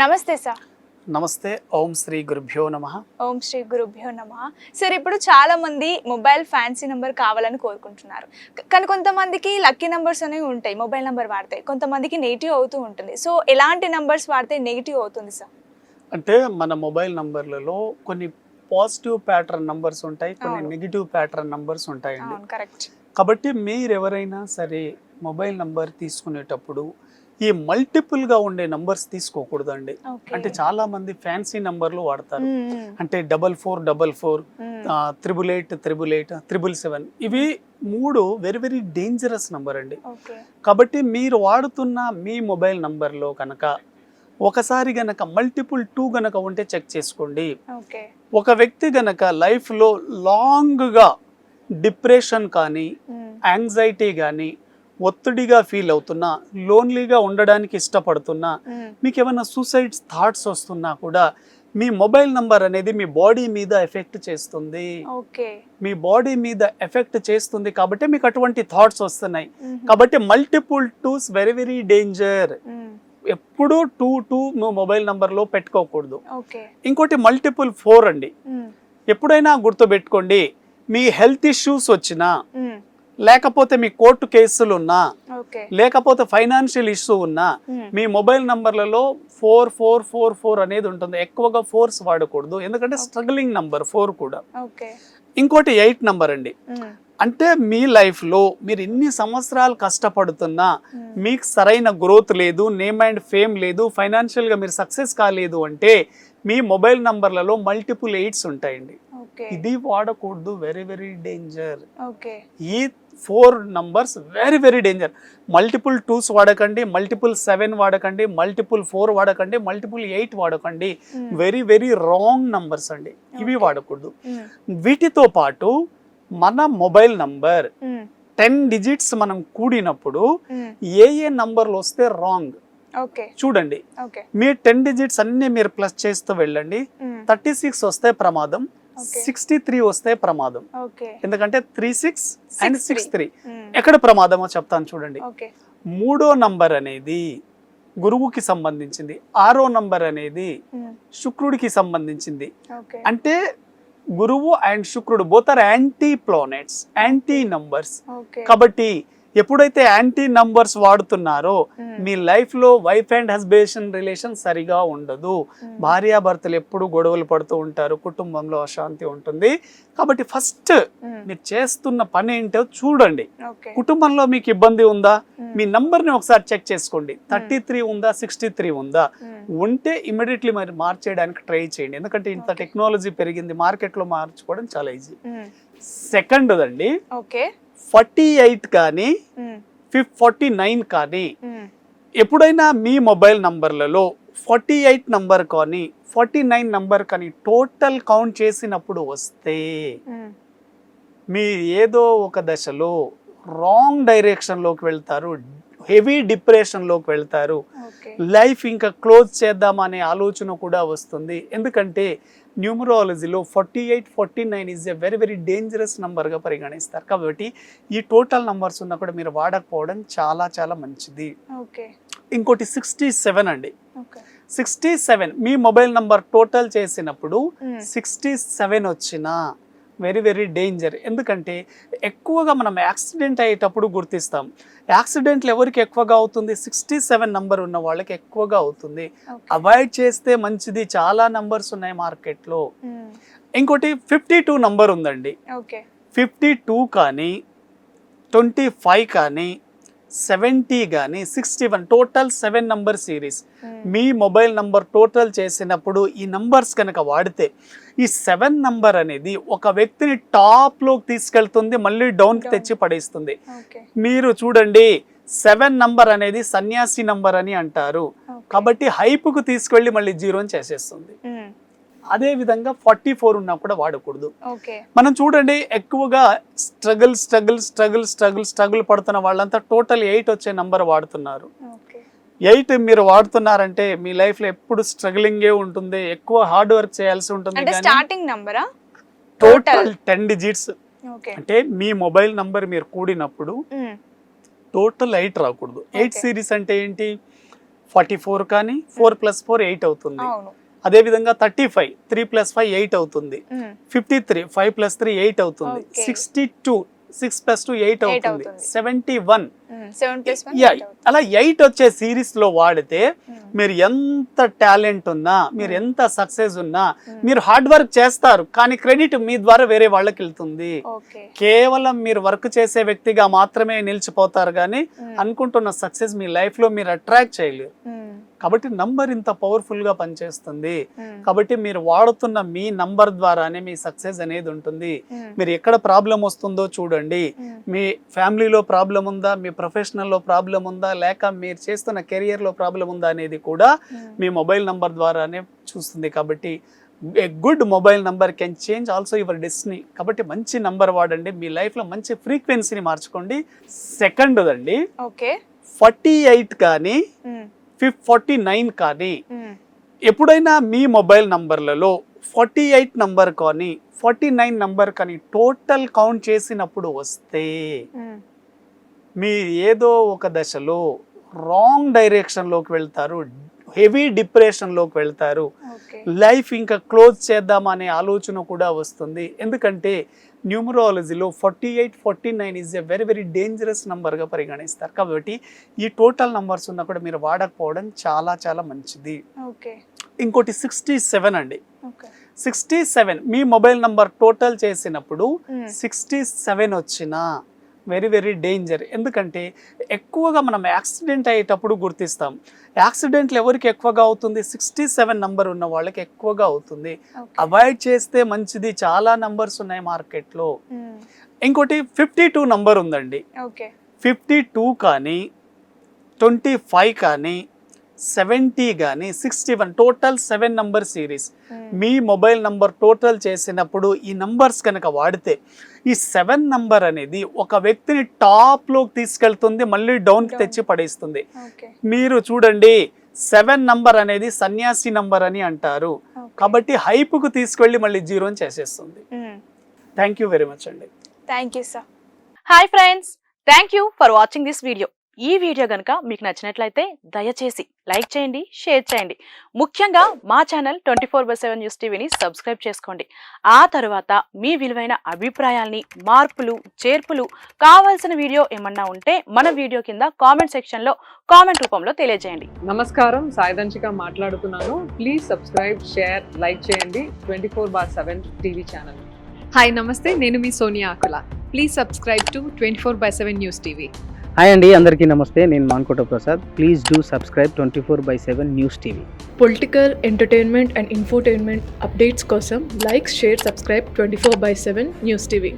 నమస్తే సార్. నమస్తే. ఓం శ్రీ గురుభ్యో నమః. ఓం శ్రీ గురుభ్యో నమః. సార్, ఇప్పుడు చాలా మంది మొబైల్ ఫ్యాన్సీ నెంబర్ కావాలని కోరుకుంటున్నారు. కానీ కొంతమందికి లక్కీ నెంబర్స్ అనేవి ఉంటాయి, మొబైల్ నెంబర్ వాడితే. కొంతమందికి నెగిటివ్ అవుతూ ఉంటుంది. సో ఎలాంటి నెంబర్స్ వాడితే నెగిటివ్ అవుతుంది సార్? అంటే మన మొబైల్ నంబర్లలో కొన్ని పాజిటివ్ ప్యాటర్న్ నంబర్స్ ఉంటాయి, కొన్ని నెగిటివ్ ప్యాటర్న్ నంబర్స్ ఉంటాయండి. కరెక్ట్. కాబట్టి మీరు ఎవరైనా సరే మొబైల్ నంబర్ తీసుకునేటప్పుడు ఈ మల్టిపుల్ గా ఉండే నంబర్స్ తీసుకోకూడదండి. అంటే చాలా మంది ఫ్యాన్సీ నంబర్లు వాడతారు. అంటే 4444, 888, 888, 777. ఇవి మూడు వెరీ వెరీ డేంజరస్ నంబర్ అండి. కాబట్టి మీరు వాడుతున్న మీ మొబైల్ నంబర్లో కనుక ఒకసారి గనక మల్టిపుల్ 2 గనక ఉంటే చెక్ చేసుకోండి. ఒక వ్యక్తి గనక లైఫ్లో లాంగ్గా డిప్రెషన్ కానీ యాంగ్జైటీ కానీ ఒత్తిడిగా ఫీల్ అవుతున్నా, లోన్లీగా ఉండడానికి ఇష్టపడుతున్నా, మీకు ఏమైనా సూసైడ్ థాట్స్ వస్తున్నా కూడా మీ మొబైల్ నంబర్ అనేది మీ బాడీ మీద ఎఫెక్ట్ చేస్తుంది. మీ బాడీ మీద ఎఫెక్ట్ చేస్తుంది కాబట్టి మీకు అటువంటి థాట్స్ వస్తున్నాయి. కాబట్టి multiple 2s very very danger. ఎప్పుడు 2 మొబైల్ నంబర్ లో పెట్టుకోకూడదు. ఇంకోటి మల్టిపుల్ 4 అండి. ఎప్పుడైనా గుర్తుపెట్టుకోండి, మీ హెల్త్ ఇష్యూస్ వచ్చినా, లేకపోతే మీ కోర్టు కేసులు ఉన్నా, లేకపోతే ఫైనాన్షియల్ ఇష్యూ ఉన్నా, మీ మొబైల్ నంబర్లలో 4444 అనేది ఉంటుంది. ఎక్కువగా 4s వాడకూడదు, ఎందుకంటే స్ట్రగ్లింగ్ నంబర్ 4 కూడా. ఇంకోటి 8 నంబర్ అండి. అంటే మీ లైఫ్లో మీరు ఎన్ని సంవత్సరాలు కష్టపడుతున్నా మీకు సరైన గ్రోత్ లేదు, నేమ్ అండ్ ఫేమ్ లేదు, ఫైనాన్షియల్గా మీరు సక్సెస్ కాలేదు అంటే మీ మొబైల్ నంబర్లలో మల్టిపుల్ 8s ఉంటాయండి. ఇది వాడకూడదు, వెరీ వెరీ డేంజర్. ఈ 4 numbers very very danger. Multiple 2s వాడకండి, మల్టిపుల్ 7 వాడకండి, మల్టిపుల్ 4 వాడకండి, మల్టిపుల్ 8 వాడకండి. వెరీ వెరీ రాంగ్ నంబర్స్ అండి, ఇవి వాడకూడదు. వీటితో పాటు మన మొబైల్ నంబర్ 10 డిజిట్స్ మనం కూడినప్పుడు ఏ నంబర్లు వస్తే రాంగ్ చూడండి. మీ 10 డిజిట్స్ అన్ని మీరు ప్లస్ చేస్తూ వెళ్ళండి. 36 వస్తే ప్రమాదం, 63 వస్తే ప్రమాదం. ఎందుకంటే 36 అండ్ 63 ఎక్కడ ప్రమాదమో చెప్తాను చూడండి. 3వ నంబర్ అనేది గురువుకి సంబంధించింది, 6వ నంబర్ అనేది శుక్రుడికి సంబంధించింది. అంటే గురువు అండ్ శుక్రుడు both are anti planets, anti numbers. కాబట్టి ఎప్పుడైతే యాంటీ నంబర్స్ వాడుతున్నారో మీ లైఫ్ లో వైఫ్ అండ్ హస్బెండ్ రిలేషన్ సరిగా ఉండదు. భార్యాభర్తలు ఎప్పుడు గొడవలు పడుతూ ఉంటారు, కుటుంబంలో అశాంతి ఉంటుంది. కాబట్టి ఫస్ట్ మీరు చేస్తున్న పని ఏంటో చూడండి. కుటుంబంలో మీకు ఇబ్బంది ఉందా, మీ నంబర్ ని ఒకసారి చెక్ చేసుకోండి. 33 ఉందా, 63 ఉందా? ఉంటే ఇమీడియట్లీ మరి మార్చేయడానికి ట్రై చేయండి. ఎందుకంటే ఇంత టెక్నాలజీ పెరిగింది, మార్కెట్ లో మార్చుకోవడం చాలా ఈజీ. సెకండ్ అండి, 48 కానీ 49 కానీ ఎప్పుడైనా మీ మొబైల్ నంబర్లలో 48 నంబర్ కానీ 49 నంబర్ కానీ టోటల్ కౌంట్ చేసినప్పుడు వస్తే మీ ఏదో ఒక దశలో రాంగ్ డైరెక్షన్ లోకి వెళ్తారు, హెవీ డిప్రెషన్ లోకి వెళ్తారు. లైఫ్ ఇంకా క్లోజ్ చేద్దామనే ఆలోచన కూడా వస్తుంది. ఎందుకంటే న్యూమరాలజీలో 48, 49 is a very very dangerous నంబర్గా పరిగణిస్తారు. కాబట్టి ఈ టోటల్ నంబర్స్ ఉన్నా కూడా మీరు వాడకపోవడం చాలా చాలా మంచిది. ఇంకోటి 67 అండి. 67 మీ మొబైల్ నంబర్ టోటల్ చేసినప్పుడు 67 వచ్చినా వెరీ వెరీ డేంజర్. ఎందుకంటే ఎక్కువగా మనం యాక్సిడెంట్ అయ్యేటప్పుడు గుర్తిస్తాం. యాక్సిడెంట్లు ఎవరికి ఎక్కువగా అవుతుంది? 67 నంబర్ ఉన్న వాళ్ళకి ఎక్కువగా అవుతుంది. అవాయిడ్ చేస్తే మంచిది. చాలా నంబర్స్ ఉన్నాయి మార్కెట్లో. ఇంకోటి 52 నంబర్ ఉందండి. 52 కానీ 25 కానీ 70 కానీ 61 టోటల్ 7 నంబర్ సిరీస్. మీ మొబైల్ నంబర్ టోటల్ చేసినప్పుడు ఈ నంబర్స్ కనుక వాడితే ఈ 7 నంబర్ అనేది ఒక వ్యక్తిని టాప్ లోకి తీసుకెళ్తుంది, మళ్ళీ డౌన్ కి తెచ్చి పడేస్తుంది. మీరు చూడండి, 7 నంబర్ అనేది సన్యాసి నంబర్ అని అంటారు. కాబట్టి హైప్ కు తీసుకెళ్లి మళ్ళీ జీరోని చేసేస్తుంది. అదే విధంగా 44 ఉన్నా కూడా వాడకూడదు. మనం చూడండి, ఎక్కువగా స్ట్రగుల్ పడుతున్న వాళ్ళంతా టోటల్ 8 వచ్చే నంబర్ వాడుతున్నారు. 8 మీరు వాడుతున్నారంటే మీ లైఫ్ లో ఎప్పుడు స్ట్రగ్లింగ్ ఉంటుంది, ఎక్కువ హార్డ్ వర్క్ చేయాల్సి ఉంటుంది. స్టార్టింగ్ నంబరా టోటల్ 10 డిజిట్స్. అంటే మీ మొబైల్ నంబర్ మీరు కూడినప్పుడు టోటల్ 8 రాకూడదు. 8 సిరీస్ అంటే ఏంటి? 44 కానీ 4 + 4 8 అవుతుంది. అవును. అదే విధంగా 35 3 + 5 8 అవుతుంది. 53 5 + 3 8 అవుతుంది. 62 6 + 2 8 అవుతుంది. 71 అలా 8 వచ్చే సిరీస్ లో వాడితే మీరు ఎంత టాలెంట్ ఉన్నా, మీరు ఎంత సక్సెస్ ఉన్నా, మీరు హార్డ్ వర్క్ చేస్తారు కానీ క్రెడిట్ మీ ద్వారా వేరే వాళ్ళకి వెళ్తుంది. కేవలం మీరు వర్క్ చేసే వ్యక్తిగా మాత్రమే నిలిచిపోతారు కానీ అనుకుంటున్న సక్సెస్ మీ లైఫ్ లో మీరు అట్రాక్ట్ చేయలేరు. కాబట్టి నంబర్ ఇంత పవర్ఫుల్ గా పనిచేస్తుంది. కాబట్టి మీరు వాడుతున్న మీ నంబర్ ద్వారానే మీ సక్సెస్ అనేది ఉంటుంది. మీరు ఎక్కడ ప్రాబ్లం వస్తుందో చూడండి. మీ ఫ్యామిలీలో ప్రాబ్లం ఉందా, మీ ప్రొఫెషనల్లో ప్రాబ్లం ఉందా, లేక మీరు చేస్తున్న కెరియర్ లో ప్రాబ్లం ఉందా అనేది కూడా మీ మొబైల్ నంబర్ ద్వారానే చూస్తుంది. కాబట్టి a good mobile number can change also your destiny. కాబట్టి మంచి నంబర్ వాడండి, మీ లైఫ్ లో మంచి ఫ్రీక్వెన్సీని మార్చుకోండి. సెకండ్ అండి 48 కానీ 49 కానీ ఎప్పుడైనా మీ మొబైల్ నంబర్లలో 48 నంబర్ కానీ 49 నంబర్ కానీ టోటల్ కౌంట్ చేసినప్పుడు వస్తే మీరు ఏదో ఒక దశలో రాంగ్ డైరెక్షన్లోకి వెళ్తారు, హెవీ డిప్రెషన్లోకి వెళ్తారు, లైఫ్ ఇంకా క్లోజ్ చేద్దామనే ఆలోచన కూడా వస్తుంది. ఎందుకంటే న్యూమరాలజీలో 48 49 is a very very dangerous నంబర్గా పరిగణిస్తారు. కాబట్టి ఈ టోటల్ నంబర్స్ ఉన్నా కూడా మీరు వాడకపోవడం చాలా చాలా మంచిది. ఇంకోటి 67 అండి. 67 మీ మొబైల్ నంబర్ టోటల్ చేసినప్పుడు 67 వచ్చినా వెరీ వెరీ డేంజర్. ఎందుకంటే ఎక్కువగా మనం యాక్సిడెంట్ అయ్యేటప్పుడు గుర్తిస్తాం. యాక్సిడెంట్లు ఎవరికి ఎక్కువగా అవుతుంది? 67 నంబర్ ఉన్న వాళ్ళకి ఎక్కువగా అవుతుంది. అవాయిడ్ చేస్తే మంచిది. చాలా నంబర్స్ ఉన్నాయి మార్కెట్లో. ఇంకోటి 52 నంబర్ ఉందండి. 52 కానీ 25 కానీ 70 కానీ 61 టోటల్ 7 నంబర్ సిరీస్ మీ మొబైల్ నంబర్ టోటల్ చేసినప్పుడు ఈ నంబర్స్ కనుక వాడితే ఈ 7 నంబర్ అనేది ఒక వ్యక్తిని టాప్ లోకి తీసుకెళ్తుంది, మళ్ళీ డౌన్ కి తెచ్చి పడేస్తుంది. మీరు చూడండి 7 నంబర్ అనేది సన్యాసి నంబర్ అని అంటారు. కాబట్టి హైప్ కు తీసుకెళ్లి మళ్ళీ జీరోని చేసేస్తుంది. థ్యాంక్ యూ వెరీ మచ్ అండి. Thank you sir. Hi friends, thank you for watching this video. ఈ వీడియో కనుక మీకు నచ్చినట్లయితే దయచేసి లైక్ చేయండి, షేర్ చేయండి. ముఖ్యంగా మా ఛానల్ 24/7 న్యూస్ టీవీని సబ్స్క్రైబ్ చేసుకోండి. ఆ తర్వాత మీ విలువైన అభిప్రాయాల్ని, మార్పులు, చేర్పులు, కావాల్సిన వీడియో ఏమన్నా ఉంటే మన వీడియో కింద కామెంట్ సెక్షన్లో కామెంట్ రూపంలో తెలియజేయండి. నమస్కారం, సాయిదంచిక మాట్లాడుతున్నాను. ప్లీజ్ సబ్స్క్రైబ్, షేర్, లైక్ చేయండి 24/7 టీవీ ఛానల్. హాయ్ నమస్తే, నేను మీ Sonia Akula. Please subscribe to 24/7 news TV. Hi అండి, అందరికీ నమస్తే. నేను Mankota Prasad. Please do subscribe 24/7 news TV. Political, entertainment and infotainment updates కోసం like, share, subscribe 24/7 news TV.